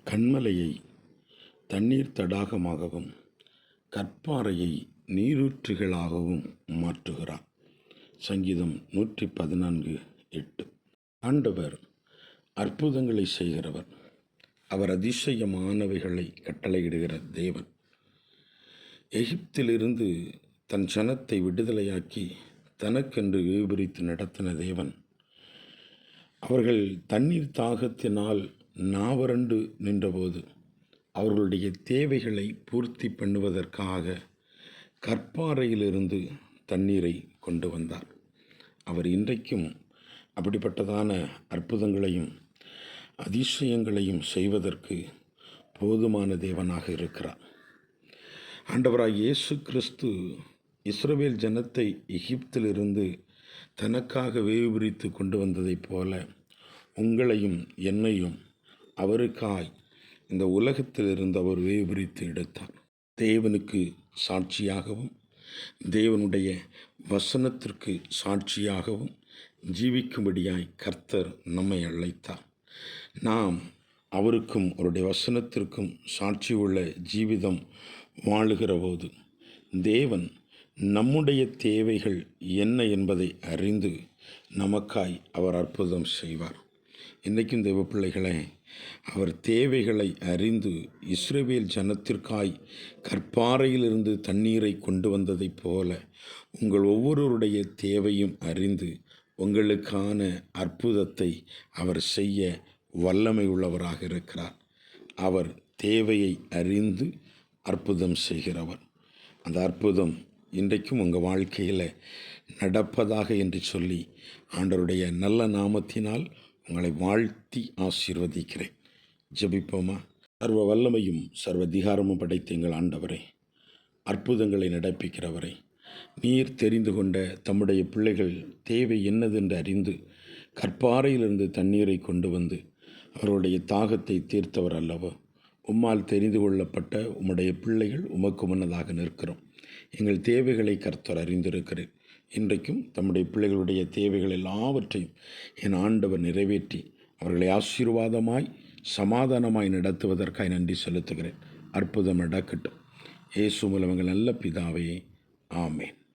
கன்மலையை தண்ணீர் தடாகமாகவும் கற்பாறையை நீரூற்றுகளாகவும் மாற்றுகிறார். சங்கீதம் 114:8. ஆண்டவர் அற்புதங்களை செய்கிறவர். அவர் அதிசயமானவைகளை கட்டளையிடுகிற தேவன். எகிப்திலிருந்து தன் ஜனத்தை விடுதலையாக்கி தனக்கென்று விவரித்து நடத்தின தேவன். அவர்கள் தண்ணீர் தாகத்தினால் நாவறண்டு நின்றபோது அவர்களுடைய தேவைகளை பூர்த்தி பண்ணுவதற்காக கற்பாறையிலிருந்து தண்ணீரை கொண்டு வந்தார். அவர் இன்றைக்கும் அப்படிப்பட்டதான அற்புதங்களையும் அதிசயங்களையும் செய்வதற்கு போதுமான தேவனாக இருக்கிறார். ஆண்டவராய் இயேசு கிறிஸ்து இஸ்ரவேல் ஜனத்தை எகிப்திலிருந்து தனக்காக வேவுபிரித்து கொண்டு வந்ததைப் போல உங்களையும் என்னையும் அவருக்காய் இந்த உலகத்திலிருந்து அவர் வேவுபிரித்து எடுத்தார். தேவனுக்கு சாட்சியாகவும் தேவனுடைய வசனத்திற்கு சாட்சியாகவும் ஜீவிக்கும்படியாய் கர்த்தர் நம்மை அழைத்தார். நாம் அவருக்கும் அவருடைய வசனத்திற்கும் சாட்சி உள்ள ஜீவிதம் வாழுகிற போது தேவன் நம்முடைய தேவைகள் என்ன என்பதை அறிந்து நமக்காய் அவர் அற்புதம் செய்வார். இன்றைக்கும் தேவ பிள்ளைகளை, அவர் தேவைகளை அறிந்து இஸ்ரவேல் ஜனத்திற்காய் கற்பாறையிலிருந்து தண்ணீரை கொண்டு வந்ததைப் போல உங்கள் ஒவ்வொருவருடைய தேவையும் அறிந்து உங்களுக்கான அற்புதத்தை அவர் செய்ய வல்லமை உள்ளவராக இருக்கிறார். அவர் தேவையை அறிந்து அற்புதம் செய்கிறவர். அந்த அற்புதம் இன்றைக்கும் உங்கள் வாழ்க்கையில் நடப்பதாக என்று சொல்லி ஆண்டவருடைய நல்ல நாமத்தினால் உங்களை வாழ்த்தி ஆசீர்வதிக்கிறேன். ஜெபிப்போமா? சர்வ வல்லமையும் சர்வ அதிகாரமும் படைத்த எங்கள் ஆண்டவரே, அற்புதங்களை நடப்பிக்கிறவரே, நீர் தெரிந்து கொண்ட தம்முடைய பிள்ளைகள் தேவை என்னதென்று அறிந்து கற்பாறையிலிருந்து தண்ணீரை கொண்டு வந்து அவருடைய தாகத்தை தீர்த்தவர் அல்லவோ. உம்மால் தெரிந்து கொள்ளப்பட்ட உம்முடைய பிள்ளைகள் உமக்கு முன்னதாக நிற்கிறோம். எங்கள் தேவைகளை கர்த்தர் அறிந்திருக்கிறேன். இன்றைக்கும் தம்முடைய பிள்ளைகளுடைய தேவைகள் எல்லாவற்றையும் என் ஆண்டவர் நிறைவேற்றி அவர்களை ஆசீர்வாதமாய் சமாதானமாய் நடத்துவதற்காக நன்றி செலுத்துகிறேன். அற்புதம் நடக்கட்டும். இயேசு மூலம் எங்கள் நல்ல பிதாவே, ஆமேன்.